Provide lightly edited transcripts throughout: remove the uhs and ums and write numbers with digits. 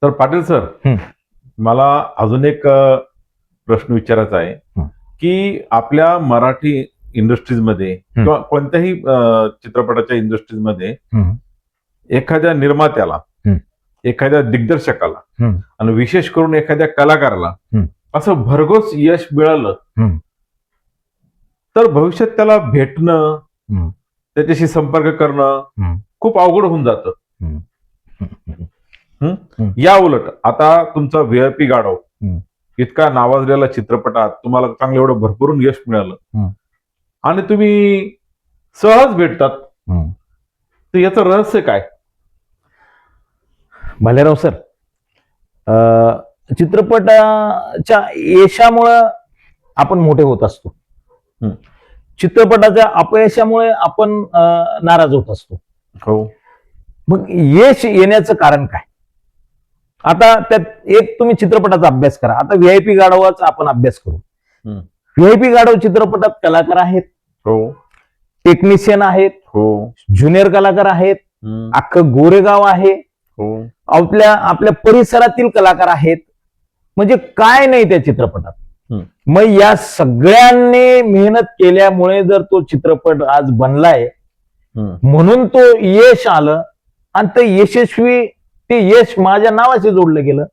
तर पाटील सर, मला अजून एक प्रश्न विचारायचा आहे की आपल्या मराठी इंडस्ट्रीजमध्ये किंवा कोणत्याही चित्रपटाच्या इंडस्ट्रीजमध्ये एखाद्या निर्मात्याला, एखाद्या दिग्दर्शकाला आणि विशेष करून एखाद्या कलाकाराला असं भरघोस यश मिळालं तर भविष्यात त्याला भेटणं, त्याच्याशी संपर्क करणं खूप अवघड होऊन जातं. या उलट आता तुमचा व्हीआयपी गाढव इतका नावाजलेला चित्रपटात तुम्हाला चांगलं एवढं भरभरून यश मिळालं आणि तुम्ही सहज भेटतात, तर याचं रहस्य काय? भालेराव सर, चित्रपटाच्या यशामुळं आपण मोठे होत असतो. चित्रपटाच्या अपयशामुळे आपण नाराज होत असतो. हो. मग यश येण्याचं कारण काय? आता त्यात एक तुम्ही चित्रपटाचा अभ्यास करा. आता व्हीआयपी गाढवाचा आपण अभ्यास करू. व्हीआयपी गाढव चित्रपटात कलाकार आहेत, हो, टेक्निशियन आहेत, हो, ज्युनियर कलाकार आहेत, अख्खं गोरेगाव आहे, हो, आपल्या परिसरातील कलाकार आहेत. म्हणजे काय नाही त्या चित्रपटात. मग या सगळ्यांनी मेहनत केल्यामुळे जर तो चित्रपट आज बनलाय, म्हणून तो यश आलं आणि ते यशस्वी, ते यश माझ्या नावाशी जोडलं गेलं.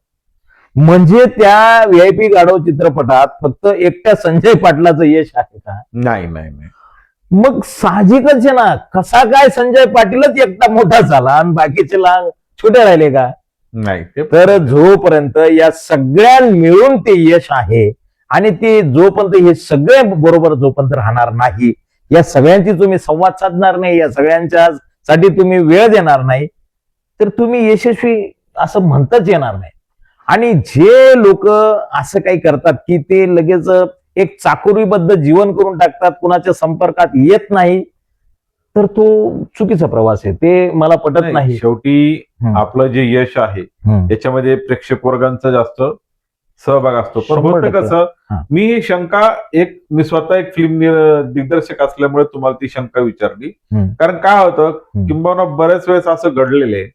म्हणजे त्या व्हीआयपी गाढव चित्रपटात फक्त एकट्या संजय पाटलाचं यश आहे का? नाही नाही नाही. मग साहजिकच आहे ना, कसा काय संजय पाटीलच एकटा मोठा झाला आणि बाकीचे लहान छोटे राहिले का? नाही. तर जोपर्यंत या सगळ्या मिळून ते यश आहे आणि ते जोपर्यंत हे सगळे बरोबर जोपर्यंत राहणार नाही, या सगळ्यांची तुम्ही संवाद साधणार नाही, या सगळ्यांच्या साठी तुम्ही वेळ देणार नाही, तर तुम्ही यशस्वी असं म्हणताच येणार नाही. आणि जे लोक असं काही करतात की ते लगेच एक चाकोरीबद्ध जीवन करून टाकतात, कुणाच्या संपर्कात येत नाही, तर तो चुकीचा प्रवास आहे. ते मला पटत नाही. शेवटी आपलं जे यश आहे त्याच्यामध्ये प्रेक्षक वर्गांचा जास्त सहभाग असतो. पण होतं कसं, मी ही शंका मी स्वतः एक फिल्म दिग्दर्शक असल्यामुळे तुम्हाला ती शंका विचारली. कारण काय होतं, किंबहुना बऱ्याच वेळेस असं घडलेलं आहे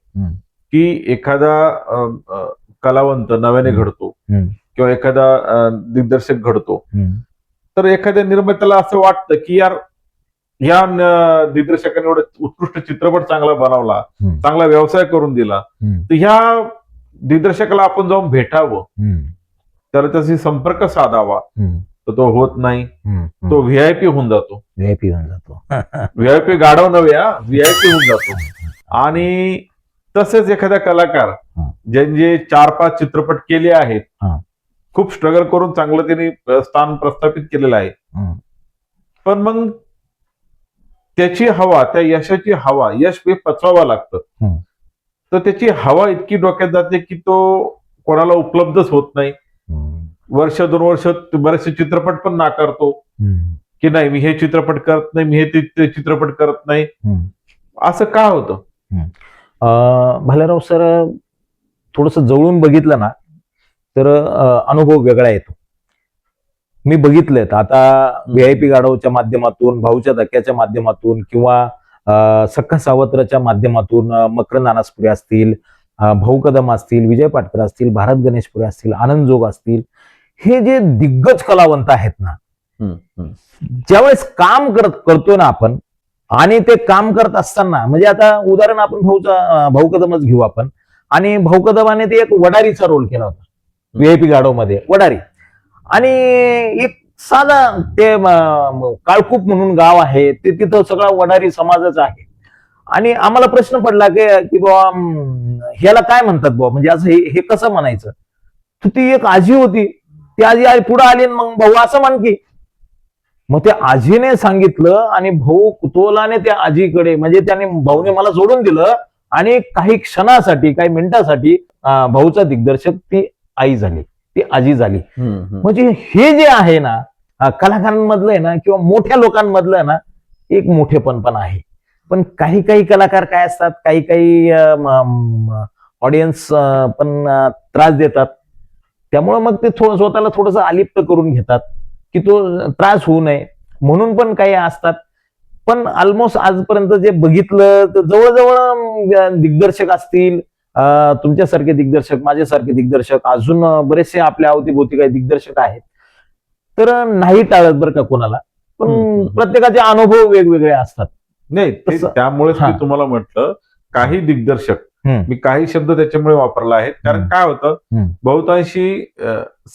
की एखादा कलावंत नव्याने घडतो किंवा एखादा दिग्दर्शक घडतो, तर एखाद्या निर्मात्याला असं वाटतं की यार, या दिग्दर्शकाने एवढा उत्कृष्ट चित्रपट चांगला बनवला, चांगला व्यवसाय करून दिला, तर ह्या दिग्दर्शकाला आपण जाऊन भेटावं, त्याला त्याशी संपर्क साधावा, तर तो होत नाही. तो व्हीआयपी होऊन जातो. व्हीआयपी गाढव नव्हे, व्हीआयपी होऊन जातो. आणि तसेच एखादा कलाकार ज्यांचे 4-5 चित्रपट केले आहेत, खूप स्ट्रगल करून चांगलं त्यांनी स्थान प्रस्थापित केलेलं आहे, पण मग त्याची हवा, त्या यशाची हवा, यश पचवावं लागतं, तर त्याची हवा इतकी डोक्यात जाते की तो कोणाला उपलब्धच होत नाही. वर्ष 2 वर्ष बरेचसे चित्रपट पण नाकारतो की नाही, मी हे चित्रपट करत नाही, मी हे चित्रपट करत नाही. असं का होतं? भालेराव सर, थोडस जवळून बघितलं ना तर अनुभव वेगळा येतो. मी बघितलंय आता व्हीआयपी गाढवच्या माध्यमातून, भाऊच्या धक्क्याच्या माध्यमातून किंवा सख्खा सावत्रच्या माध्यमातून मकरंद अनासपुरे असतील, भाऊ कदम असतील, विजय पाटकर असतील, भारत गणेशपुरे असतील, आनंद जोग असतील, हे जे दिग्गज कलावंत आहेत ना, ज्यावेळेस काम करतोय ना आपण, आणि ते काम करत असताना, म्हणजे आता उदाहरण आपण भाऊ कदमच घेऊ आपण, आणि भाऊ कदमाने ते एक वडारीचा रोल केला होता व्हीआयपी गाढव मध्ये, वडारी. आणि एक साधा ते काळकूप म्हणून गाव आहे, ते तिथं सगळा वडारी समाजाचा आहे. आणि आम्हाला प्रश्न पडला की बाबा ह्याला काय म्हणतात बाबा, म्हणजे असं हे कसं म्हणायचं. तर ती एक आजी होती, ती आजी पुढे आली, मग भाऊ असं म्हण की, मग त्या आजीने सांगितलं आणि भाऊ कुतूहलाने त्या आजीकडे, म्हणजे त्याने, भाऊने मला सोडून दिलं आणि काही क्षणासाठी, काही मिनिटासाठी भाऊचा दिग्दर्शक ती आई झाली, ती आजी झाली. म्हणजे हे जे आहे ना, कलाकारांमधलं आहे ना, किंवा मोठ्या लोकांमधलं ना, एक मोठेपण पण आहे. पण काही काही कलाकार काय असतात, काही काही ऑडियन्स पण त्रास देतात, त्यामुळे मग ते स्वतःला थोडस अलिप्त करून घेतात की तो त्रास होऊ नये म्हणून पण काही असतात. पण ऑलमोस्ट आजपर्यंत जे बघितलं तर जवळजवळ दिग्दर्शक असतील, तुमच्यासारखे दिग्दर्शक, माझ्यासारखे दिग्दर्शक, अजून बरेचसे आपल्या अवतीभोवती काही दिग्दर्शक आहेत. तर नाही टाळत बरं का कोणाला, पण प्रत्येकाचे अनुभव वेगवेगळे असतात. नाही त्यामुळेच मी तुम्हाला म्हटलं काही दिग्दर्शक, मी काही शब्द त्याच्यामुळे वापरला आहे, कारण काय होतं बहुतांशी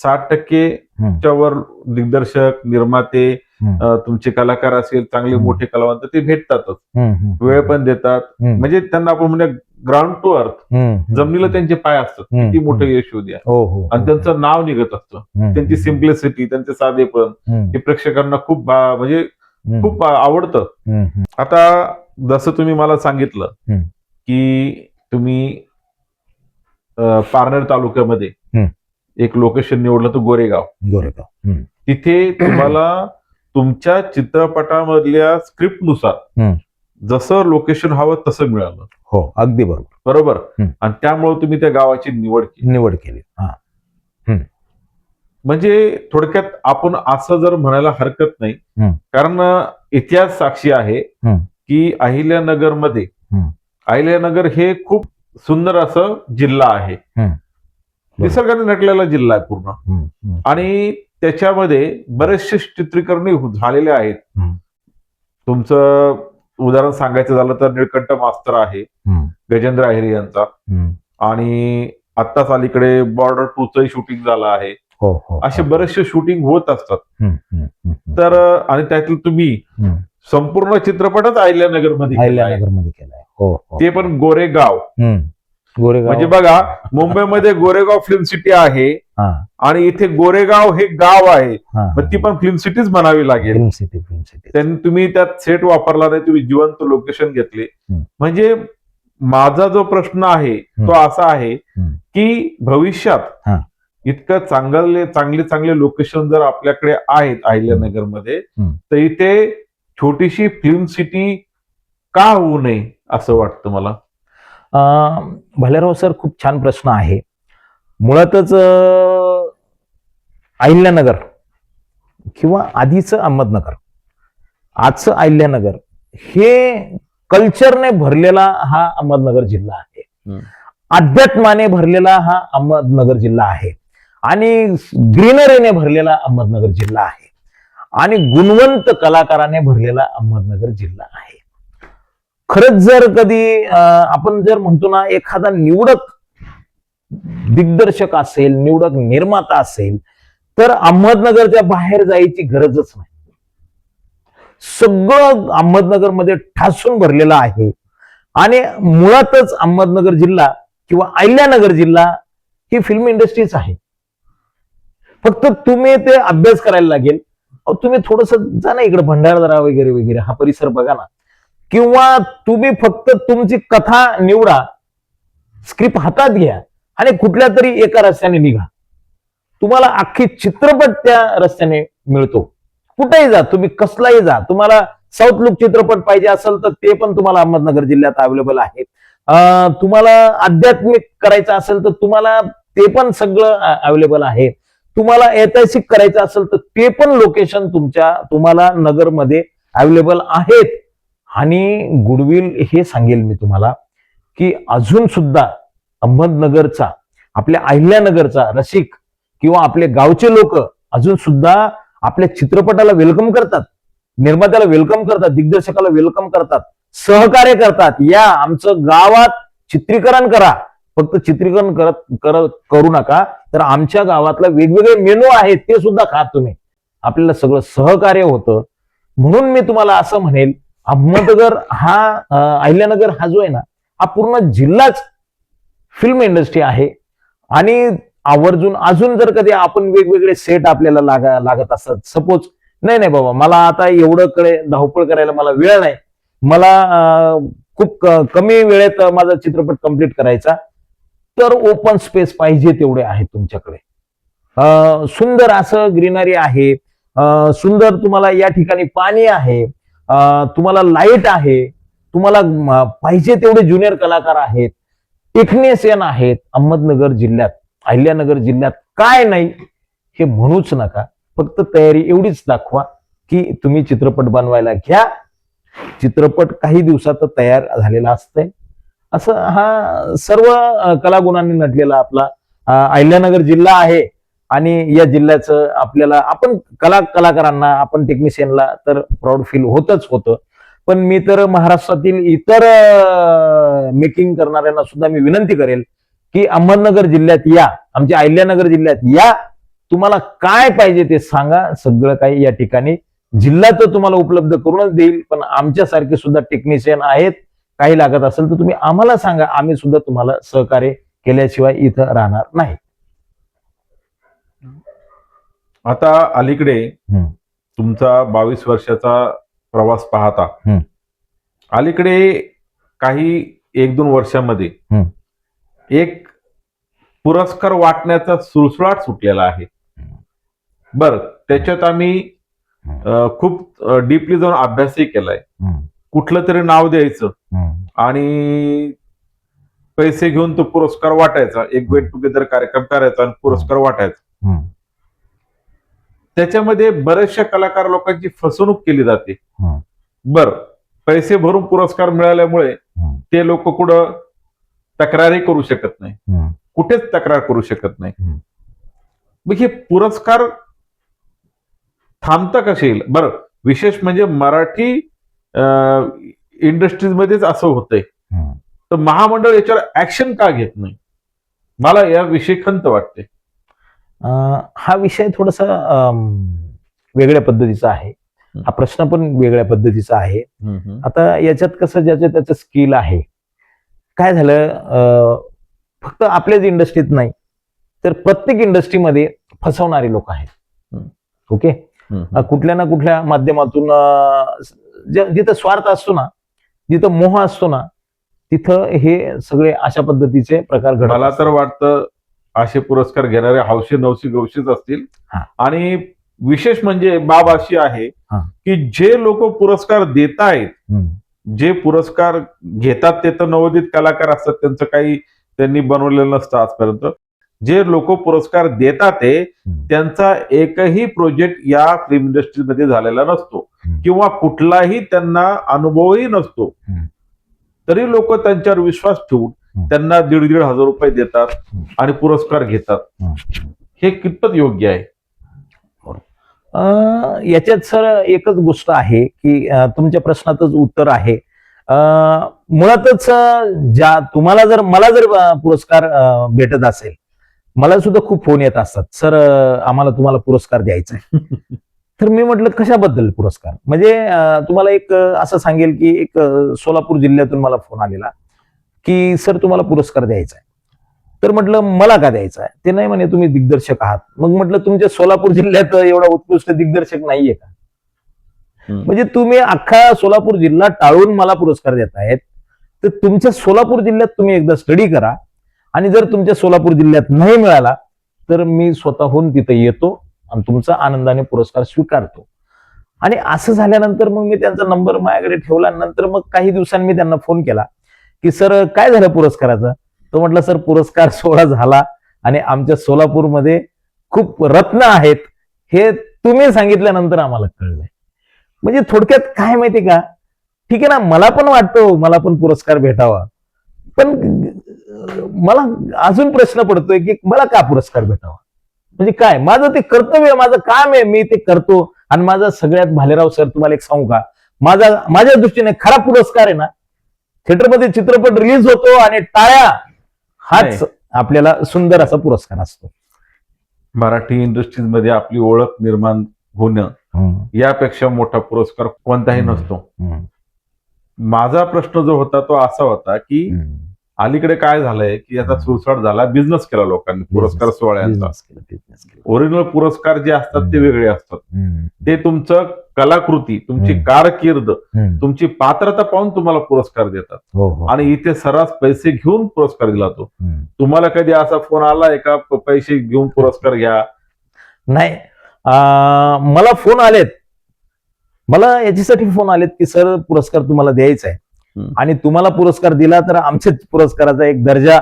60% वर दिग्दर्शक, निर्माते, तुमचे कलाकार असेल, चांगले मोठे कलावंत ते भेटतातच, वेळ पण देतात. म्हणजे त्यांना आपण म्हणजे ग्राउंड टू अर्थ, जमिनीला त्यांचे पाय असतात, किती मोठं यश होऊ द्या, आणि त्यांचं नाव निघत असतं. त्यांची सिम्प्लिसिटी, त्यांचे साधेपण हे प्रेक्षकांना खूप म्हणजे खूप आवडतं. आता जसं तुम्ही मला सांगितलं की तुम्ही पारनेर तालुक्यामध्ये एक लोकेशन निवडलं तर गोरेगाव. तिथे तुम्हाला तुमच्या चित्रपटामधल्या स्क्रिप्टनुसार जसं लोकेशन हवं तसं मिळालं. हो, अगदी बरोबर. आणि त्यामुळे तुम्ही त्या गावाची निवड केली. म्हणजे थोडक्यात आपण असं जर म्हणायला हरकत नाही, कारण इतिहास साक्षी आहे की अहिल्यानगर हे खूप सुंदर असं जिल्हा आहे, निसर्गाने नटलेला जिल्हा आहे पूर्ण, आणि त्याच्यामध्ये बरेचसे चित्रीकरण झालेले आहेत. तुमचं उदाहरण सांगायचं झालं तर निळकंठ मास्तर आहे गजेंद्र अहिरे यांचा, आणि आत्ताच अलीकडे बॉर्डर 2च शूटिंग झालं आहे. असे बरेचसे शूटिंग होत असतात. तर आणि त्यातील तुम्ही संपूर्ण चित्रपटच अहिल्यानगरमध्ये केलाय, ते पण गोरेगाव. म्हणजे बघा, मुंबईमध्ये गोरेगाव फिल्म सिटी आहे आणि इथे गोरेगाव हे गाव आहे, मग ती पण फिल्म सिटीच म्हणावी लागेल. त्यांनी तुम्ही त्यात सेट वापरला नाही, तुम्ही जिवंत लोकेशन घेतले. म्हणजे माझा जो प्रश्न आहे तो असा आहे की भविष्यात इतकं चांगले लोकेशन जर आपल्याकडे आहेत अहिल्यानगरमध्ये, तर इथे छोटीशी फिल्म सिटी का होऊ नये असं वाटतं मला. भालेराव सर, खूप छान प्रश्न आहे. मुळातच अहिल्यानगर किंवा आधीचं अहमदनगर, आजचं अहिल्यानगर हे कल्चरने भरलेला हा अहमदनगर जिल्हा आहे, अध्यात्माने भरलेला हा अहमदनगर जिल्हा आहे, आणि ग्रीनरीने भरलेला अहमदनगर जिल्हा आहे, आणि गुणवंत कलाकाराने भरलेला अहमदनगर जिल्हा आहे. खरंच जर कधी आपण जर म्हणतो ना, एखादा निवडक दिग्दर्शक असेल, निवडक निर्माता असेल, तर अहमदनगरच्या बाहेर जायची गरजच नाही. सगळं अहमदनगरमध्ये ठासून भरलेलं आहे, आणि मुळातच अहमदनगर जिल्हा किंवा अहिल्यानगर जिल्हा ही फिल्म इंडस्ट्रीच आहे. फक्त तुम्ही ते अभ्यास करायला लागेल. तुम्ही थोडस जा ना इकडे, भंडारदरा वगैरे वगैरे हा परिसर बघा ना, किंवा तुम्ही फक्त तुमची कथा निवडा, स्क्रिप्ट हातात घ्या आणि कुठल्या तरी एका रस्त्याने निघा, तुम्हाला अख्खी चित्रपट त्या रस्त्याने मिळतो. कुठेही जा तुम्ही, कसलाही जा, तुम्हाला साऊथ लुक चित्रपट पाहिजे असेल तर ते पण तुम्हाला अहमदनगर जिल्ह्यात अवेलेबल आहे. तुम्हाला आध्यात्मिक करायचं असेल तर तुम्हाला ते पण सगळं अवेलेबल आहे. तुम्हाला ऐतिहासिक करायचं असेल तर ते पण लोकेशन तुम्हाला नगरमध्ये अवेलेबल आहेत. आणि गुडविल हे सांगेल मी तुम्हाला की अजून सुद्धा अहमदनगरचा, आपल्या अहिल्यानगरचा रसिक किंवा आपले गावचे लोक अजून सुद्धा आपल्या चित्रपटाला वेलकम करतात, निर्मात्याला वेलकम करतात, दिग्दर्शकाला वेलकम करतात, सहकार्य करतात. या आमचं गावात चित्रीकरण करा, फक्त चित्रीकरण करू नका, तर आमच्या गावातला वेगवेगळे मेनू आहेत ते सुद्धा खा तुम्ही. आपल्याला सगळं सहकार्य होतं. म्हणून मी तुम्हाला असं म्हणेल, अहमदनगर हा अहिल्यानगर हा जो आहे ना, हा पूर्ण जिल्हाच फिल्म इंडस्ट्री आहे. आणि आवर्जून अजून जर कधी आपण वेगवेगळे सेट आपल्याला लागत असतात, सपोज नाही बाबा मला आता एवढं धावपळ करायला मला वेळ नाही, मला खूप कमी वेळेत माझा चित्रपट कंप्लीट करायचा, तर ओपन स्पेस पाहिजे तेवढे आहे तुमच्याकडे. सुंदर असं ग्रीनरी आहे, सुंदर तुम्हाला या ठिकाणी पाणी आहे, तुम्हाला लाईट आहे, तुम्हाला पाहिजे तेवढे ज्युनियर कलाकार आहेत, टेक्निशियन आहेत. अहमदनगर जिल्ह्यात, अहिल्यानगर जिल्ह्यात काय नाही हे म्हणूच नका. फक्त तयारी एवढीच दाखवा की तुम्ही चित्रपट बनवायला घ्या. चित्रपट काही दिवसात तयार झालेला असतंय असं हा सर्व कलागुणांनी नटलेला आपला अहिल्यानगर जिल्हा आहे. आणि या जिल्ह्याचं आपल्याला आपण कलाकारांना आपण टेक्निशियनला तर प्राऊड फील होतच होतं. पण मी तर महाराष्ट्रातील इतर मेकिंग करणाऱ्यांना सुद्धा मी विनंती करेल की अहमदनगर जिल्ह्यात या, आमच्या अहिल्यानगर जिल्ह्यात या, तुम्हाला काय पाहिजे ते सांगा, सगळं काही या ठिकाणी जिल्हा तर तुम्हाला उपलब्ध करूनच देईल. पण आमच्यासारखे सुद्धा टेक्निशियन आहेत, काही लागत असेल तर तुम्ही आम्हाला सांगा, आम्ही सुद्धा तुम्हाला सहकार्य केल्याशिवाय इथं राहणार नाही. आता अलीकडे तुमचा 22 वर्षाचा प्रवास पाहता, अलीकडे काही 1-2 वर्षामध्ये एक पुरस्कार वाटण्याचा सुळसुळाट सुटलेला आहे. बर, त्याच्यात आम्ही खूप डीपली जाऊन अभ्यासही केलाय. कुठलं तरी नाव द्यायचं आणि पैसे घेऊन तो पुरस्कार वाटायचा, एक गेट टुगेदर कार्यक्रम करायचा आणि पुरस्कार वाटायचा. त्याच्यामध्ये बऱ्याचशा कलाकार लोकांची फसवणूक केली जाते. बर, पैसे भरून पुरस्कार मिळाल्यामुळे ते लोक कुठं तक्रारही करू शकत नाही, कुठेच तक्रार करू शकत नाही. मग हे पुरस्कार थांबता कसे येईल? बरं, विशेष म्हणजे मराठी इंडस्ट्रीजमध्येच असं होतंय, तर महामंडळ याच्यावर ऍक्शन का घेत नाही? मला याविषयी खंत वाटते. हा विषय थोडासा वेगळ्या पद्धतीचा आहे. हा प्रश्न पण वेगळ्या पद्धतीचा आहे. आता याच्यात कसं ज्याचं त्याचं स्किल आहे. काय झालं, फक्त आपल्याच इंडस्ट्रीत नाही तर प्रत्येक इंडस्ट्रीमध्ये फसवणारे लोक आहेत. ओके, कुठल्या ना कुठल्या माध्यमातून जिथं स्वार्थ असतो ना, जिथं मोह असतो ना, तिथं हे सगळे अशा पद्धतीचे प्रकार घडतात. मला तर वाटतं असे पुरस्कार घेणारे हौशी नवशी गवशीच असतील. आणि विशेष म्हणजे बाब अशी आहे की जे लोक पुरस्कार देत आहेत, जे पुरस्कार घेतात ते तर नवोदित कलाकार असतात, त्यांचं काही त्यांनी बनवलेलं नसतं आजपर्यंत. जे लोक पुरस्कार देतात ते त्यांचा एकही प्रोजेक्ट या फिल्म इंडस्ट्रीमध्ये झालेला नसतो किंवा कुठलाही त्यांना अनुभवही नसतो, तरी लोक त्यांच्यावर विश्वास ठेवून त्यांना 1,500 रुपये देतात आणि पुरस्कार घेतात. हे कितपत योग्य आहे? याच्यात सर एकच गोष्ट आहे की तुमच्या प्रश्नातच उत्तर आहे. मुळातच तुम्हाला जर मला जर पुरस्कार भेटत असेल, मला सुद्धा खूप फोन येत असतात, सर आम्हाला तुम्हाला पुरस्कार द्यायचा आहे. तर मी म्हटलं कशाबद्दल पुरस्कार? म्हणजे तुम्हाला एक असं सांगेल की एक सोलापूर जिल्ह्यातून मला फोन आलेला की सर तुम्हाला पुरस्कार द्यायचा आहे. तर म्हटलं मला का द्यायचा आहे? ते नाही म्हणे तुम्ही दिग्दर्शक आहात. मग म्हटलं तुमच्या सोलापूर जिल्ह्यात एवढा उत्कृष्ट दिग्दर्शक नाहीये का? म्हणजे तुम्ही अख्खा सोलापूर जिल्हा टाळून मला पुरस्कार देत आहेत, तर तुमच्या सोलापूर जिल्ह्यात तुम्ही एकदा स्टडी करा आणि जर तुमच्या सोलापूर जिल्ह्यात नाही मिळाला तर मी स्वतःहून तिथे येतो आणि तुमचा आनंदाने पुरस्कार स्वीकारतो. आणि असं झाल्यानंतर मग मी त्यांचा नंबर माझ्याकडे ठेवला. नंतर मग काही दिवसांनी मी त्यांना फोन केला की सर काय झालं पुरस्काराचं? तो म्हटलं सर पुरस्कार सोहळा झाला आणि आमच्या सोलापूरमध्ये खूप रत्न आहेत, हे तुम्ही सांगितल्यानंतर आम्हाला कळलंय. म्हणजे थोडक्यात काय माहितीये का, ठीक आहे ना, मला पण वाटतो मला पण पुरस्कार भेटावा, पण मला अजून प्रश्न पडतोय की मला का पुरस्कार भेटावा? म्हणजे काय माझं ते कर्तव्य, माझं काम आहे, मी ते करतो. आणि माझा सगळ्यात भालेराव सर तुम्हाला एक सांगू का, माझ्या दृष्टीने खरा पुरस्कार आहे ना, थिएटरमध्ये चित्रपट रिलीज होतो आणि टाळ्या, हाच आपल्याला सुंदर असा पुरस्कार असतो. मराठी इंडस्ट्रीज मध्ये आपली ओळख निर्माण होणं यापेक्षा मोठा पुरस्कार कोणताही नसतो. माझा प्रश्न जो होता तो असा होता की अलीकडे काय झालंय की याचा सुळसुळाट झाला, बिझनेस केला लोकांनी पुरस्कार सोहळ्यांचा. ओरिजिनल पुरस्कार जे असतात ते वेगळे असतात. ते तुमचं कलाकृती, तुमची कारकीर्द, तुमची पात्रता पाहून तुम्हाला पुरस्कार देतात. आणि इथे सर्रास पैसे घेऊन पुरस्कार दिला जातो. तुम्हाला कधी असा फोन आलाय का पैसे घेऊन पुरस्कार घ्या? नाही, मला फोन आलेत, मला याच्यासाठी फोन आलेत की सर पुरस्कार तुम्हाला द्यायचा आहे आणि तुम्हाला पुरस्कार दिला तर आमच्याच पुरस्काराचा एक दर्जा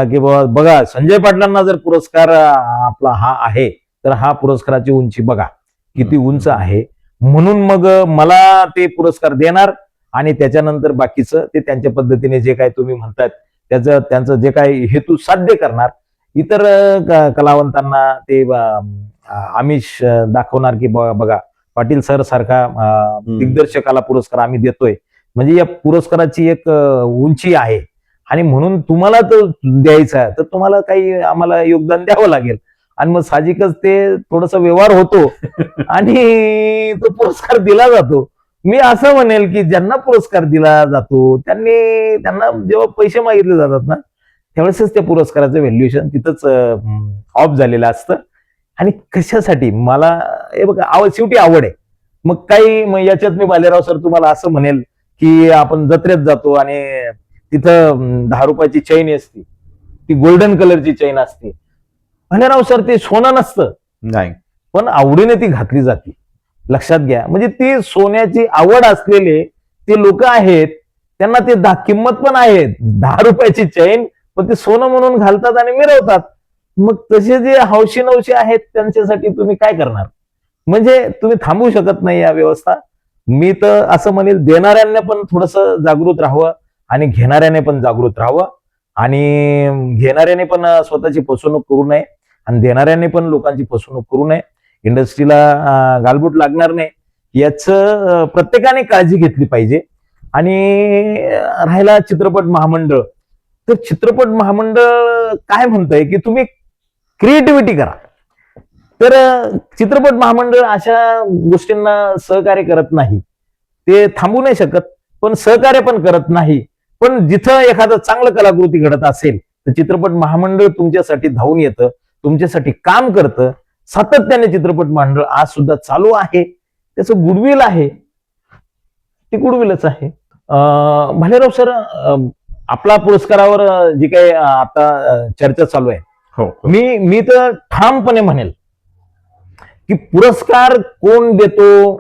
की बघा संजय पाटलांना जर पुरस्कार आपला हा आहे तर हा पुरस्काराची उंची बघा किती उंच आहे, म्हणून मग मला ते पुरस्कार देणार आणि त्याच्यानंतर बाकीचं ते त्यांच्या पद्धतीने जे काय तुम्ही म्हणतात त्यांचं जे काय हेतू साध्य करणार. इतर कलावंतांना ते आमिष दाखवणार की बघा पाटील सर सारखा दिग्दर्शकाला पुरस्कार आम्ही देतोय, म्हणजे या पुरस्काराची एक उंची आहे आणि म्हणून तुम्हाला तो द्यायचा तर तुम्हाला काही आम्हाला योगदान द्यावं लागेल. आणि मग साहजिकच ते थोडासा व्यवहार होतो आणि तो पुरस्कार दिला जातो. मी असं म्हणेल की ज्यांना पुरस्कार दिला जातो त्यांना जेव्हा पैसे मागितले जातात ना त्यावेळेसच त्या पुरस्काराचं व्हॅल्युएशन तिथंच ऑफ झालेलं असतं. आणि कशासाठी मला हे बघा शेवटी आवड आहे. मग याच्यात मी बालेराव सर तुम्हाला असं म्हणेल की आपण जत्रेत जातो आणि तिथं 10 रुपयाची चैन असते, ती गोल्डन कलरची चैन असते. बालेराव सर ते सोनं नसतं नाही, पण आवडीने ती घातली जाते. लक्षात घ्या, म्हणजे ती सोन्याची आवड असलेले ते लोक आहेत, त्यांना ते किंमत पण आहे. 10 रुपयाची चैन पण ते सोनं म्हणून घालतात आणि मिरवतात. मग तसे जे हौशी नवशी आहेत त्यांच्यासाठी तुम्ही काय करणार? म्हणजे तुम्ही थांबवू शकत नाही या व्यवस्था. मी तर असं म्हणेल देणाऱ्यांना पण थोडस जागृत राहावं आणि घेणाऱ्याने पण जागृत राहावं. आणि घेणाऱ्याने पण स्वतःची फसवणूक करू नये आणि देणाऱ्याने पण लोकांची फसवणूक करू नये. इंडस्ट्रीला गालबोट लागणार नाही याचं प्रत्येकाने काळजी घेतली पाहिजे. आणि राहिला चित्रपट महामंडळ, तर चित्रपट महामंडळ काय म्हणतंय की तुम्ही क्रिएटिव्हिटी करा. तर चित्रपट महामंडळ अशा गोष्टींना सहकार्य करत नाही. ते थांबू नाही शकत पण सहकार्य पण करत नाही. पण जिथं एखादं चांगलं कलाकृती घडत असेल तर चित्रपट महामंडळ तुमच्यासाठी धावून येतं, तुमच्यासाठी काम करतं. सातत्याने चित्रपट महामंडळ आज सुद्धा चालू आहे. त्याचं गुडविल आहे, ती गुडविलच आहे. भालेराव सर, आपला पुरस्कारावर जी काही आता चर्चा चालू आहे, हो, मी तर ठामपणे म्हणेल की पुरस्कार कोण देतो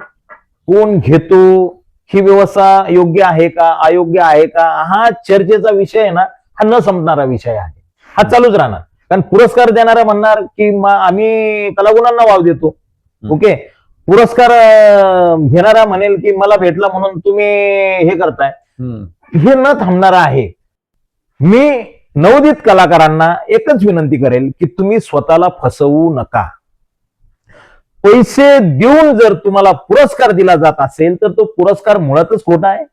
कोण घेतो ही व्यवस्था योग्य आहे का अयोग्य आहे का हा चर्चेचा विषय आहे ना, हा न संपणारा विषय आहे. हा चालूच राहणार. कारण पुरस्कार देणारा म्हणणार की आम्ही कलागुणांना वाव देतो. ओके, पुरस्कार घेणारा म्हणेल की मला भेटला म्हणून तुम्ही हे करताय. हे न थांबणारं आहे. मी नवोदित कलाकारांना एकच विनंती करेल की तुम्ही स्वतःला फसवू नका. पैसे देऊन जर तुम्हाला पुरस्कार दिला जात असेल तर तो पुरस्कार मुळातच खोटा आहे.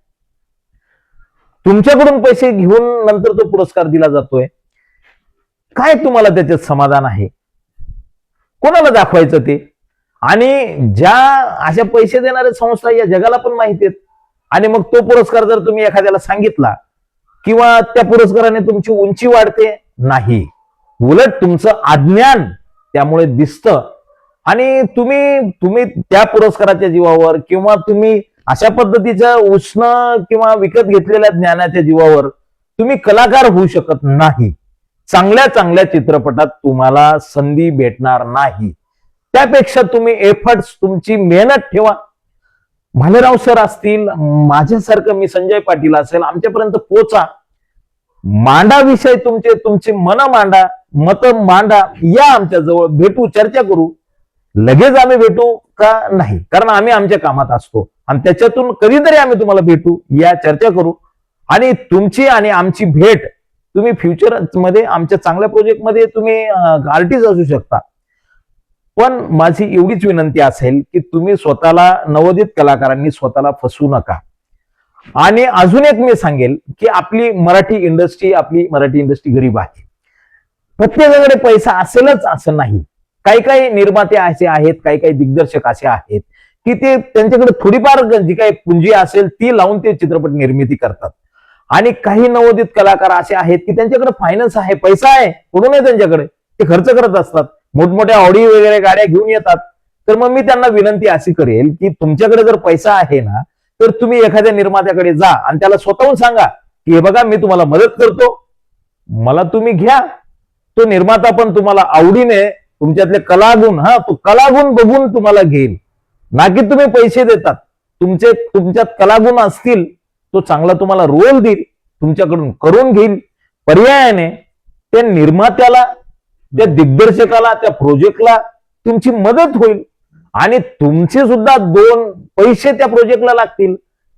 तुमच्याकडून पैसे घेऊन नंतर तो पुरस्कार दिला जातोय. काय तुम्हाला त्याच्यात समाधान आहे? कोणाला दाखवायचं ते? आणि ज्या अशा पैसे देणाऱ्या संस्था या जगाला पण माहिती आहेत. आणि मग तो पुरस्कार जर तुम्ही एखाद्याला सांगितला किंवा त्या पुरस्काराने तुमची उंची वाढते नाही, उलट तुमचं अज्ञान त्यामुळे दिसतं. आणि तुम्ही त्या पुरस्काराच्या जीवावर किंवा तुम्ही अशा पद्धतीच्या उष्ण किंवा विकत घेतलेल्या ज्ञानाच्या जीवावर तुम्ही कलाकार होऊ शकत नाही. चांगल्या चांगल्या चित्रपटात तुम्हाला संधी भेटणार नाही. त्यापेक्षा तुम्ही एफर्ट्स, तुमची मेहनत ठेवा. भालेराव सर असतील, माझ्यासारखं मी संजय पाटील असेल, आमच्यापर्यंत पोचा, मांडा विषय, तुमचे मन मांडा, मत मांडा, या आमच्या जवळ, भेटू, चर्चा करू. लगेच आम्ही भेटू का नाही, कारण आम्ही आमच्या कामात असतो आणि त्याच्यातून कधीतरी आम्ही तुम्हाला भेटू, या चर्चा करू. आणि तुमची आणि आमची भेट, तुम्ही फ्युचर मध्ये आमच्या चांगल्या प्रोजेक्ट मध्ये तुम्ही आर्टिस्ट असू शकता. पण माझी एवढीच विनंती असेल की तुम्ही स्वतःला, नवोदित कलाकारांनी स्वतःला फसवू नका. आणि अजून एक मी सांगेल की आपली मराठी इंडस्ट्री गरीब आहे. प्रत्येकाकडे पैसा असेलच असं नाही. काही निर्माते असे आहेत, काही दिग्दर्शक असे आहेत की ते त्यांच्याकडे थोडीफार जी काही पुंजी असेल ती लावून ते चित्रपट निर्मिती करतात. आणि काही नवोदित कलाकार असे आहेत की त्यांच्याकडे फायनान्स आहे, पैसा आहे, कुठून आहे त्यांच्याकडे, ते खर्च करत असतात, मोठमोठ्या ऑडी वगैरे गाड्या घेऊन येतात. तर मग मी त्यांना विनंती अशी करेल की तुमच्याकडे जर पैसा आहे ना तर तुम्ही एखाद्या निर्मात्याकडे जा आणि त्याला स्वतःहून सांगा की हे बघा मी तुम्हाला मदत करतो, मला तुम्ही घ्या. तो निर्माता पण तुम्हाला आवडीने तुमच्यातले कलागुण, तो कलागुण बघून तुम्हाला घेईल, ना की तुम्ही पैसे देतात. तुमच्यात कलागुण असतील, तो चांगला तुम्हाला रोल देईल, तुमच्याकडून करून घेईल. पर्यायाने त्या निर्मात्याला, त्या दिग्दर्शकाला, त्या प्रोजेक्टला तुमची मदत होईल आणि तुमचे सुद्धा 2 पैसे त्या प्रोजेक्टला लागतील.